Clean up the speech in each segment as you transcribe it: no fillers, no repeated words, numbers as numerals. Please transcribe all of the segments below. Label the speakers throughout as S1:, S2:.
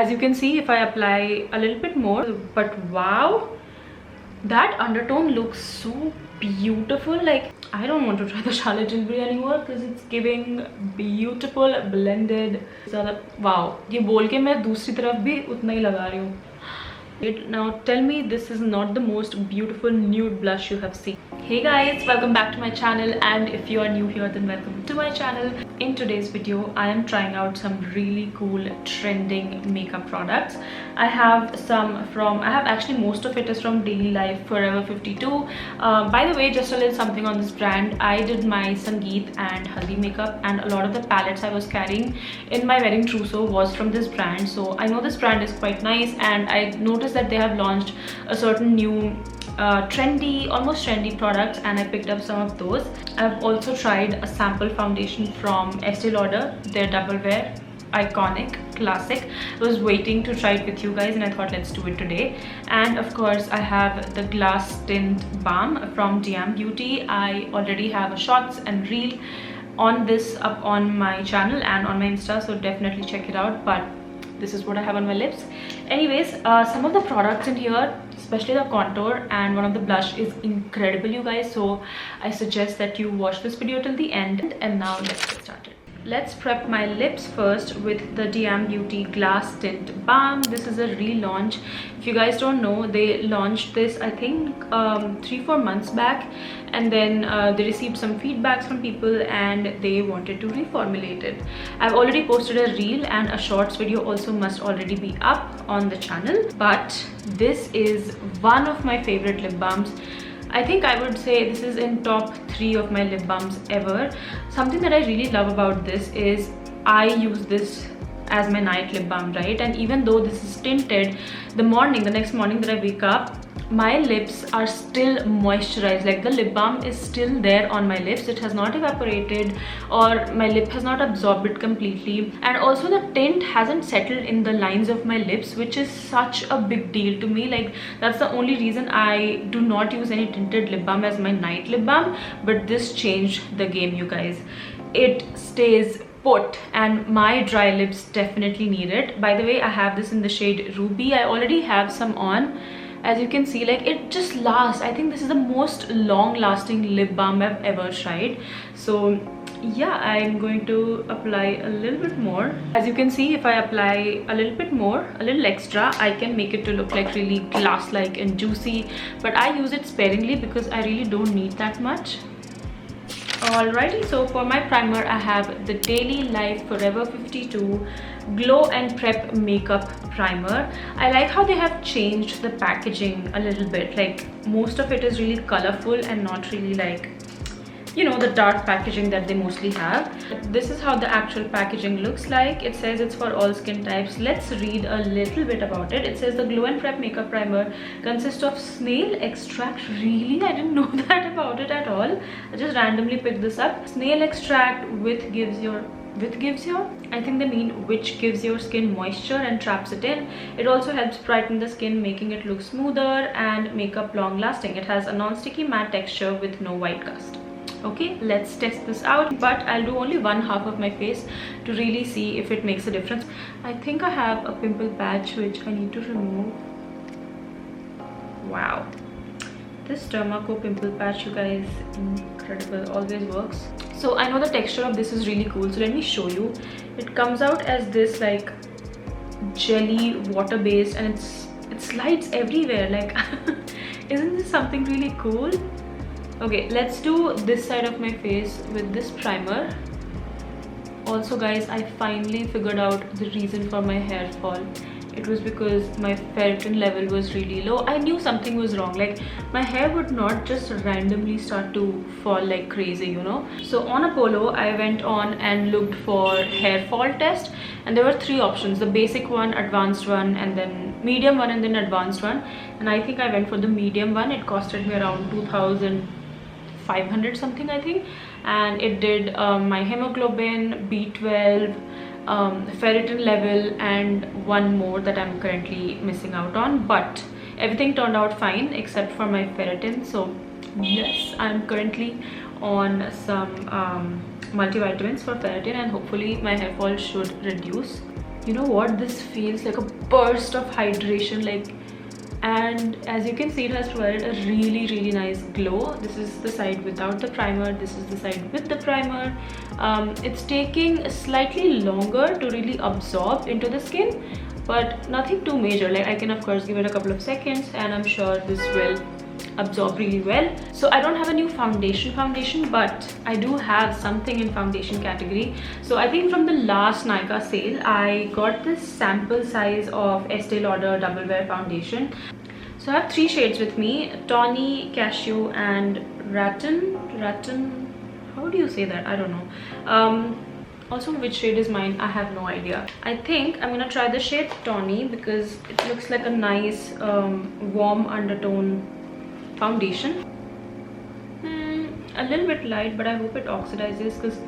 S1: As you can see, if I apply a little bit more, but wow, that undertone looks so beautiful. Like, I don't want to try the Charlotte Tilbury anymore because it's giving beautiful blended. Wow, ये बोल के मैं दूसरी तरफ भी उतना ही लगा रही हूँ. Now tell me this is not the most beautiful nude blush you have seen. Hey guys, welcome back to my channel, and if you are new here then welcome to my channel. In today's video I am trying out some really cool trending makeup products. I have actually most of it is from Daily Life Forever 52. By the way, just a little something on this brand. I did my Sangeet and Haldi makeup, and a lot of the palettes I was carrying in my wedding trousseau was from this brand. So I know this brand is quite nice, and I noticed that they have launched a certain new almost trendy products, and I picked up some of those. I've also tried a sample foundation from Estee Lauder, their Double Wear iconic classic. I was waiting to try it with you guys and I thought let's do it today. And of course I have the glass tint balm from DM Beauty. I already have a shots and reel on this up on my channel and on my Insta, so definitely check it out. But this is what I have on my lips. Anyways, some of the products in here, especially the contour and one of the blush, is incredible, you guys. So I suggest that you watch this video till the end. And now let's get started. Let's prep my lips first with the DM Beauty Glass Tint Balm. This is a relaunch. If you guys don't know, they launched this I think 3-4 months back, and then they received some feedbacks from people and they wanted to reformulate it. I've already posted a reel, and a shorts video also must already be up on the channel. But this is one of my favorite lip balms. I think I would say this is in top 3 of my lip balms ever. Something that I really love about this is I use this as my night lip balm, right? And even though this is tinted, the next morning that I wake up, my lips are still moisturized. Like, the lip balm is still there on my lips. It has not evaporated, or my lip has not absorbed it completely. And also the tint hasn't settled in the lines of my lips, which is such a big deal to me. Like, that's the only reason I do not use any tinted lip balm as my night lip balm. But this changed the game, you guys. It stays put, and my dry lips definitely need it. By the way, I have this in the shade Ruby. I already have some on. As you can see, like, it just lasts. I think this is the most long lasting lip balm I've ever tried. So yeah, I'm going to apply a little bit more. As you can see, if I apply a little bit more, a little extra, I can make it to look like really glass like and juicy, but I use it sparingly because I really don't need that much. Alrighty, so for my primer I have the Daily Life Forever 52 Glow and Prep Makeup Primer. I like how they have changed the packaging a little bit. Like, most of it is really colorful and not really like, you know, the dark packaging that they mostly have. This is how the actual packaging looks like. It says it's for all skin types. Let's read a little bit about it. It says the Glow and Prep Makeup Primer consists of snail extract. Really? I didn't know that about it at all. I just randomly picked this up. Snail extract which gives your I think they mean which gives your skin moisture and traps it in. It also helps brighten the skin, making it look smoother and makeup long lasting. It has a non-sticky matte texture with no white cast. Okay, let's test this out, but I'll do only one half of my face to really see if it makes a difference. I think I have a pimple patch which I need to remove. Wow, this Dermaco pimple patch, you guys, incredible, always works. So I know the texture of this is really cool, so let me show you. It comes out as this like jelly water based, and it slides everywhere. Like, isn't this something really cool? Okay, let's do this side of my face with this primer. Also guys, I finally figured out the reason for my hair fall. It was because my ferritin level was really low. I knew something was wrong. Like, my hair would not just randomly start to fall like crazy, you know. So on Apollo, I went on and looked for hair fall test, and there were 3 options: the basic one, advanced one, and then medium one, and then advanced one. And I think I went for the medium one. It costed me around 2,500 something, I think, and it did my hemoglobin, B12, ferritin level, and one more that I'm currently missing out on. But everything turned out fine except for my ferritin. So yes, I'm currently on some multivitamins for ferritin, and hopefully my hair fall should reduce. you know what, this feels like a burst of hydration, like, and as you can see, it has provided a really nice glow. This is the side without the primer, this is the side with the primer. It's taking slightly longer to really absorb into the skin, but nothing too major. Like, I can of course give it a couple of seconds and I'm sure this will absorb really well. So I don't have a new foundation, but I do have something in foundation category. So I think from the last Nykaa sale, I got this sample size of Estee Lauder Double Wear foundation. So I have 3 shades with me: Tawny, Cashew and Rattan. How do you say that? I don't know. Also, which shade is mine? I have no idea. I think I'm gonna try the shade Tawny because it looks like a nice warm undertone foundation. A little bit light, but I hope it oxidizes because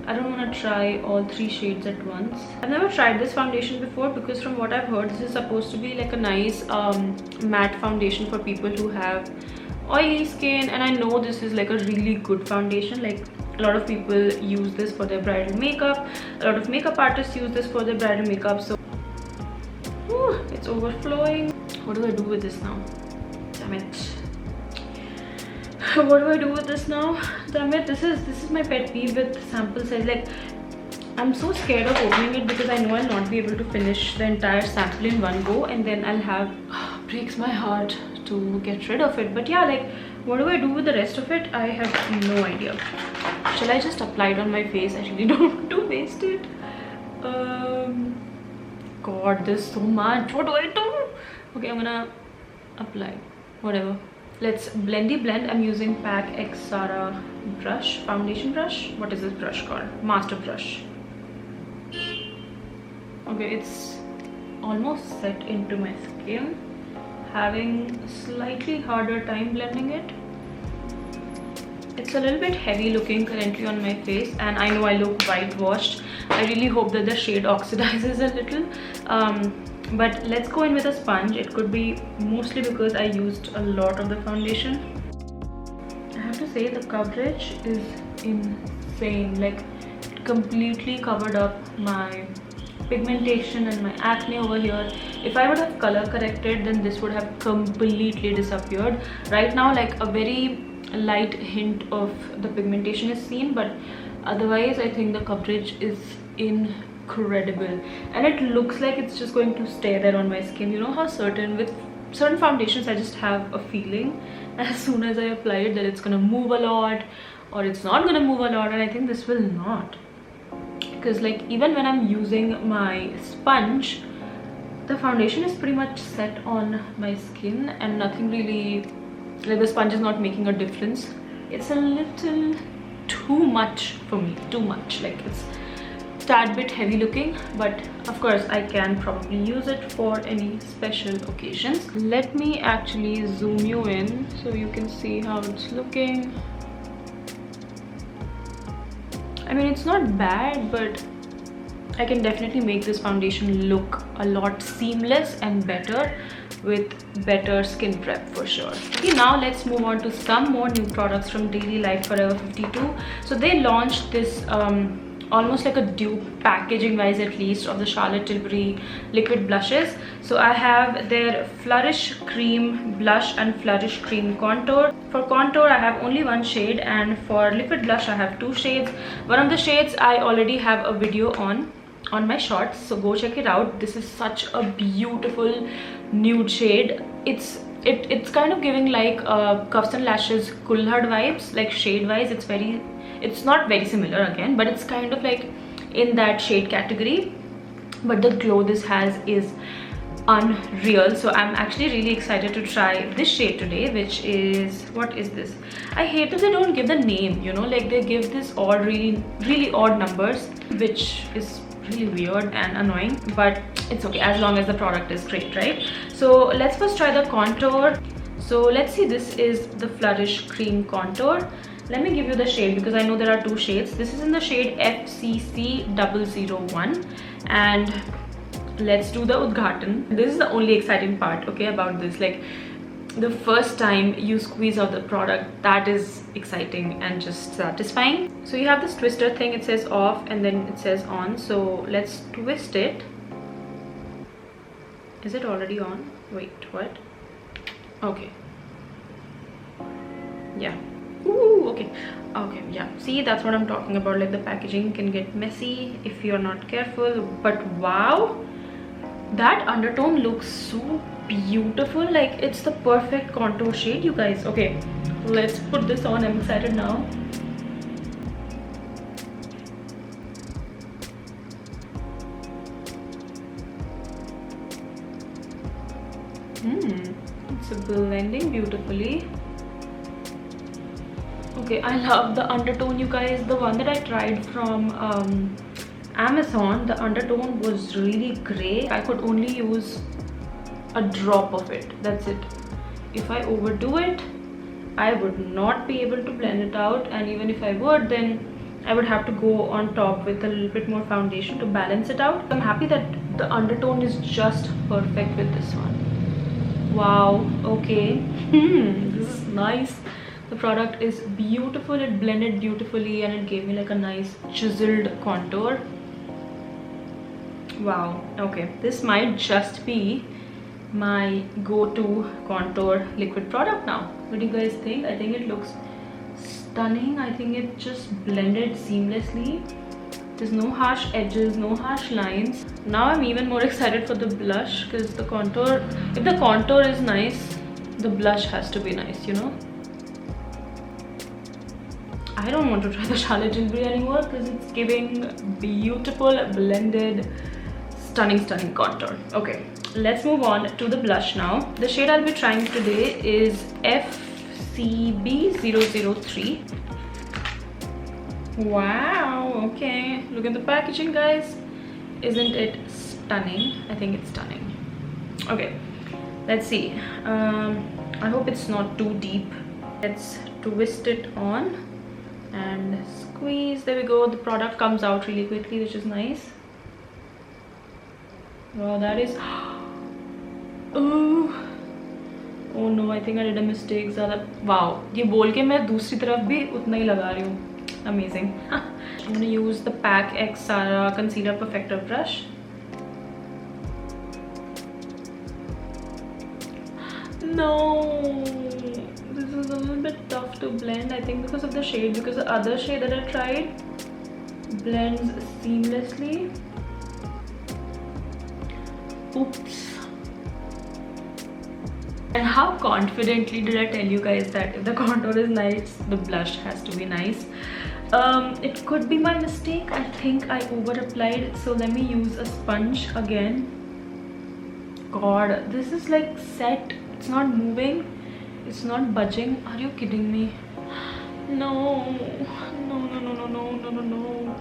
S1: I don't want to try all 3 shades at once. I've never tried this foundation before because from what I've heard, this is supposed to be like a nice matte foundation for people who have oily skin, and I know this is like a really good foundation. Like, a lot of people use this for their bridal makeup, a lot of makeup artists use this for their bridal makeup. So it's overflowing. What do I do with this now? Damn it. What do I do with this now? Damn it, this is my pet peeve with sample size. Like, I'm so scared of opening it because I know I'll not be able to finish the entire sample in one go, and then I'll have breaks my heart to get rid of it. But yeah, like, what do I do with the rest of it? I have no idea. Shall I just apply it on my face? I really don't want to waste it. God, there's so much. What do I do? Okay, I'm gonna apply whatever. Let's blendy blend. I'm using Pac X Sara brush, foundation brush. What is this brush called? Master brush. Okay, it's almost set into my skin. Having slightly harder time blending it. It's a little bit heavy looking currently on my face, and I know I look whitewashed. I really hope that the shade oxidizes a little. But let's go in with a sponge. It could be mostly because I used a lot of the foundation. I have to say the coverage is insane. Like, it completely covered up my pigmentation and my acne over here. If I would have color corrected, then this would have completely disappeared. Right now, like, a very light hint of the pigmentation is seen, but otherwise I think the coverage is incredible, and it looks like it's just going to stay there on my skin. You know how with certain foundations I just have a feeling as soon as I apply it that it's gonna move a lot or it's not gonna move a lot, and I think this will not, because like, even when I'm using my sponge, the foundation is pretty much set on my skin and nothing really, like, the sponge is not making a difference. It's a little too much for me, too much. Like, it's tad bit heavy looking, but of course I can probably use it for any special occasions. Let me actually zoom you in so you can see how it's looking. I mean, it's not bad, but I can definitely make this foundation look a lot seamless and better with better skin prep for sure. Okay, now let's move on to some more new products from Daily Life Forever 52. So they launched this almost like a dupe, packaging wise at least, of the Charlotte Tilbury liquid blushes. So I have their Flourish Cream Blush and Flourish Cream Contour. For contour I have only 1 shade, and for liquid blush I have 2 shades. One of the shades I already have a video on my shorts, so go check it out. This is such a beautiful nude shade. It's kind of giving like Cuffs and Lashes Kulhad vibes, like shade wise. It's not very similar again, but it's kind of like in that shade category, but the glow this has is unreal. So I'm actually really excited to try this shade today, which is, what is this? I hate that they don't give the name, you know, like they give this all really odd numbers, which is really weird and annoying, but it's okay as long as the product is great, right? So let's first try the contour. So let's see, this is the Flourish Cream Contour. Let me give you the shade because I know there are 2 shades. This is in the shade FCC001, and let's do the Udghatan. This is the only exciting part, okay, about this. Like, the first time you squeeze out the product, that is exciting and just satisfying. So you have this twister thing, it says off and then it says on. So let's twist it. Is it already on? Wait, what? Okay. Yeah. Ooh, okay. Okay, yeah. See, that's what I'm talking about. Like, the packaging can get messy if you're not careful. But wow, that undertone looks so beautiful. Like, it's the perfect contour shade, you guys. Okay, let's put this on. I'm excited now. It's blending beautifully. Okay, I love the undertone, you guys. The one that I tried from Amazon, the undertone was really gray. I could only use a drop of it. That's it. If I overdo it, I would not be able to blend it out, and even if I would, then I would have to go on top with a little bit more foundation to balance it out. I'm happy that the undertone is just perfect with this one. Wow, okay. This is nice. The product is beautiful. It blended beautifully and it gave me like a nice chiseled contour. Wow, okay. This might just be my go-to contour liquid product now. What do you guys think? I think it looks stunning. I think it just blended seamlessly. There's no harsh edges, no harsh lines. Now I'm even more excited for the blush, because the contour, if the contour is nice, the blush has to be nice, you know. I don't want to try the Charlotte Tilbury anymore because it's giving beautiful blended stunning contour. Okay, let's move on to the blush now. The shade I'll be trying today is FCB003. Wow, okay, look at the packaging, guys. Isn't it stunning? I think it's stunning. Okay, let's see. I hope it's not too deep. Let's twist it on and squeeze. There we go. The product comes out really quickly, which is nice. Wow, that is oh no, I think I did a mistake. Wow, ये बोल के मैं दूसरी तरफ भी उतना ही लगा रही हूँ. Amazing. I'm gonna use the Pac X Sara Concealer Perfector brush. No, this is a little bit tough to blend, I think, because of the shade, because the other shade that I tried blends seamlessly. Oops. And how confidently did I tell you guys that if the contour is nice, the blush has to be nice? It could be my mistake. I think I over applied, so let me use a sponge again. God, this is like set. It's not moving, it's not budging. Are you kidding me? No, no, no, no, no, no, no, no, no.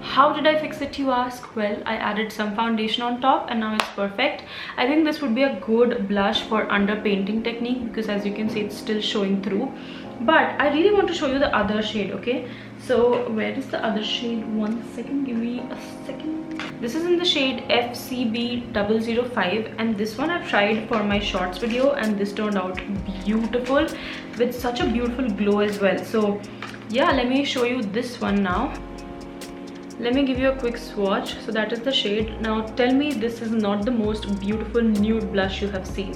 S1: How did I fix it, you ask? Well, I added some foundation on top and now it's perfect. I think this would be a good blush for underpainting technique, because as you can see, it's still showing through. But I really want to show you the other shade, okay? So where is the other shade? 1 second, give me a second. This is in the shade FCB005, and this one I've tried for my shorts video, and this turned out beautiful with such a beautiful glow as well. So yeah, let me show you this one now. Let me give you a quick swatch. So that is the shade. Now tell me this is not the most beautiful nude blush you have seen,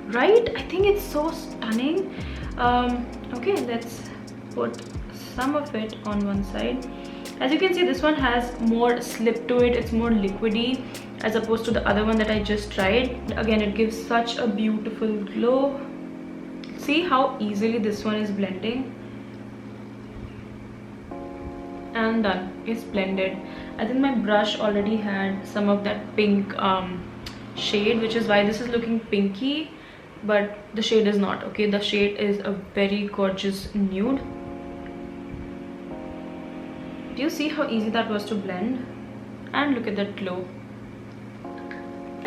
S1: right? I think it's so stunning. Okay, let's put some of it on one side. As you can see, this one has more slip to it. It's more liquidy as opposed to the other one that I just tried. Again, it gives such a beautiful glow. See how easily this one is blending. And done. It's blended. I think my brush already had some of that pink shade, which is why this is looking pinky, but the shade is not. Okay, the shade is a very gorgeous nude. Do you see how easy that was to blend? And look at that glow.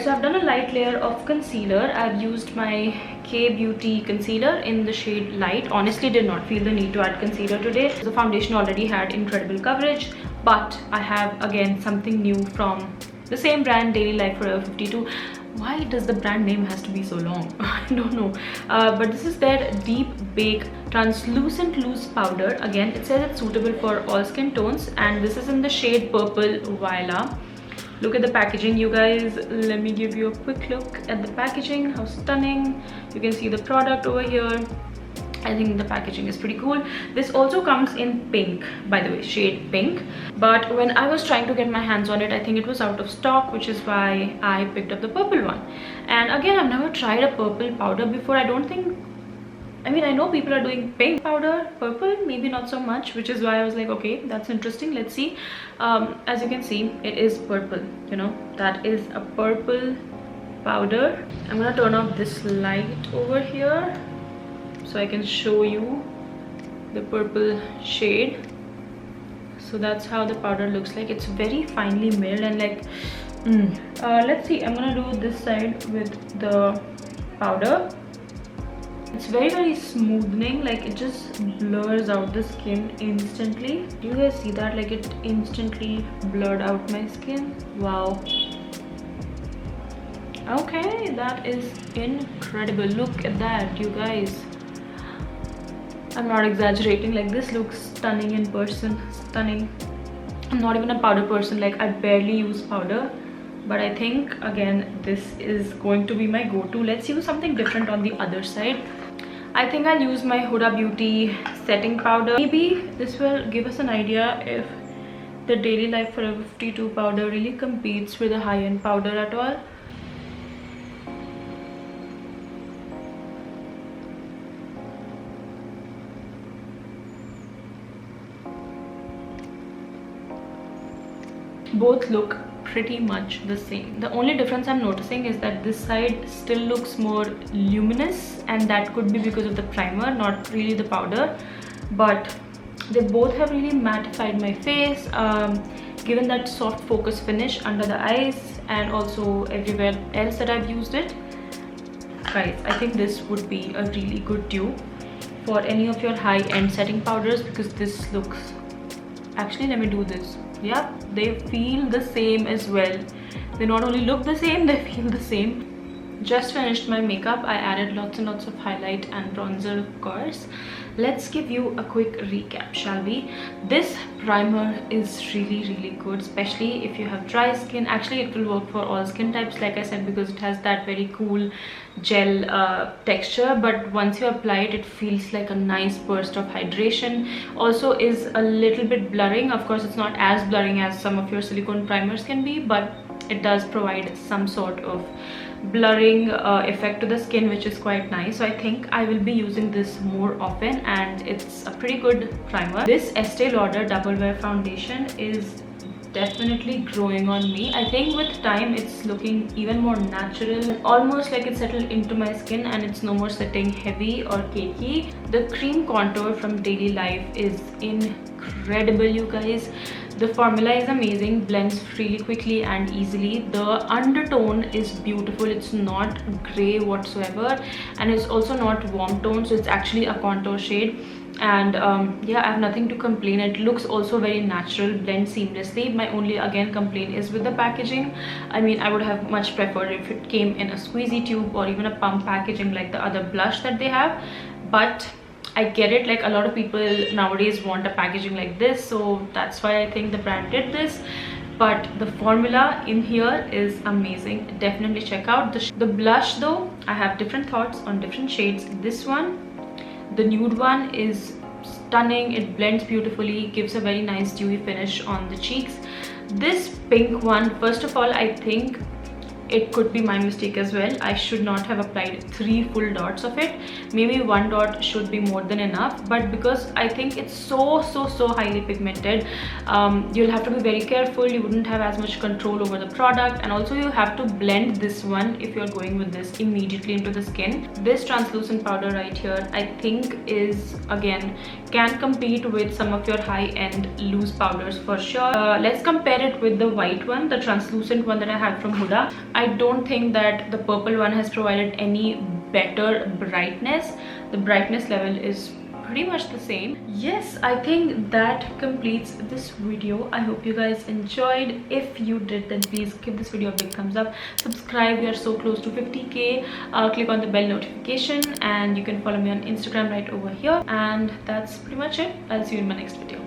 S1: So I've done a light layer of concealer. I've used my K-Beauty concealer in the shade Light. Honestly, did not feel the need to add concealer today. The foundation already had incredible coverage, but I have again something new from the same brand, Daily Life Forever 52. Why does the brand name has to be so long? I don't know. But this is their Deep Bake Translucent Loose Powder. Again, it says it's suitable for all skin tones, and this is in the shade Purple Viola. Look at the packaging, you guys. Let me give you a quick look at the packaging. How stunning. You can see the product over here. I think the packaging is pretty cool. This also comes in pink, by the way, shade pink. But when I was trying to get my hands on it, I think it was out of stock, which is why I picked up the purple one. And again, I've never tried a purple powder before. I don't think, I mean, I know people are doing pink powder, purple, maybe not so much, which is why I was like, okay, that's interesting. Let's see. As you can see, it is purple, you know, that is a purple powder. I'm gonna turn off this light over here so I can show you the purple shade. So that's how the powder looks like. It's very finely milled and like let's see, I'm gonna do this side with the powder. It's very smoothing, like it just blurs out the skin instantly. Do you guys see that? Like it instantly blurred out my skin. Wow. Okay, that is incredible. Look at that, you guys. I'm not exaggerating, like this looks stunning in person. Stunning. I'm not even a powder person, like I barely use powder, but I think again this is going to be my go-to. Let's use something different on the other side. I think I'll use my Huda Beauty setting powder. Maybe this will give us an idea if the Daily Life Forever 52 powder really competes with a high-end powder at all. Both look pretty much the same. The only difference I'm noticing is that this side still looks more luminous, and that could be because of the primer, not really the powder. But they both have really mattified my face, given that soft focus finish under the eyes and also everywhere else that I've used it. Guys, I think this would be a really good dupe for any of your high-end setting powders, because this looks, actually let me do this. Yeah, they feel the same as well. They not only look the same, they feel the same. Just finished my makeup. I added lots and lots of highlight and bronzer, of course. Let's give you a quick recap, shall we? This primer is really good, especially if you have dry skin. Actually, it will work for all skin types, like I said, because it has that very cool gel texture. But once you apply it, it feels like a nice burst of hydration. Also is a little bit blurring. Of course, it's not as blurring as some of your silicone primers can be, but it does provide some sort of blurring effect to the skin, which is quite nice. So I think I will be using this more often, and it's a pretty good primer. This Estee Lauder Double Wear Foundation is definitely growing on me. I think with time it's looking even more natural, almost like it's settled into my skin and it's no more sitting heavy or cakey. The cream contour from Daily Life is incredible, you guys. The formula is amazing, blends really quickly and easily. The undertone is beautiful. It's not gray whatsoever, and it's also not warm tone, so it's actually a contour shade. And yeah, I have nothing to complain. It looks also very natural, blends seamlessly. My only again complaint is with the packaging. I mean, I would have much preferred if it came in a squeezy tube or even a pump packaging like the other blush that they have, but I get it, like a lot of people nowadays want a packaging like this, so that's why I think the brand did this. But the formula in here is amazing. Definitely check out the blush though. I have different thoughts on different shades. This one, the nude one, is stunning. It blends beautifully, gives a very nice dewy finish on the cheeks. This pink one, first of all, I think it could be my mistake as well. I should not have applied 3 full dots of it. Maybe 1 dot should be more than enough, but because I think it's so highly pigmented, you'll have to be very careful. You wouldn't have as much control over the product, and also you have to blend this one if you're going with this immediately into the skin. This translucent powder right here, I think is, again, can compete with some of your high-end loose powders for sure. Let's compare it with the white one, the translucent one that I had from Huda. I don't think that the purple one has provided any better brightness. The brightness level is pretty much the same. Yes, I think that completes this video. I hope you guys enjoyed. If you did, then please give this video a big thumbs up. Subscribe. We are so close to 50k. Click on the bell notification, and you can follow me on Instagram right over here. And that's pretty much it. I'll see you in my next video.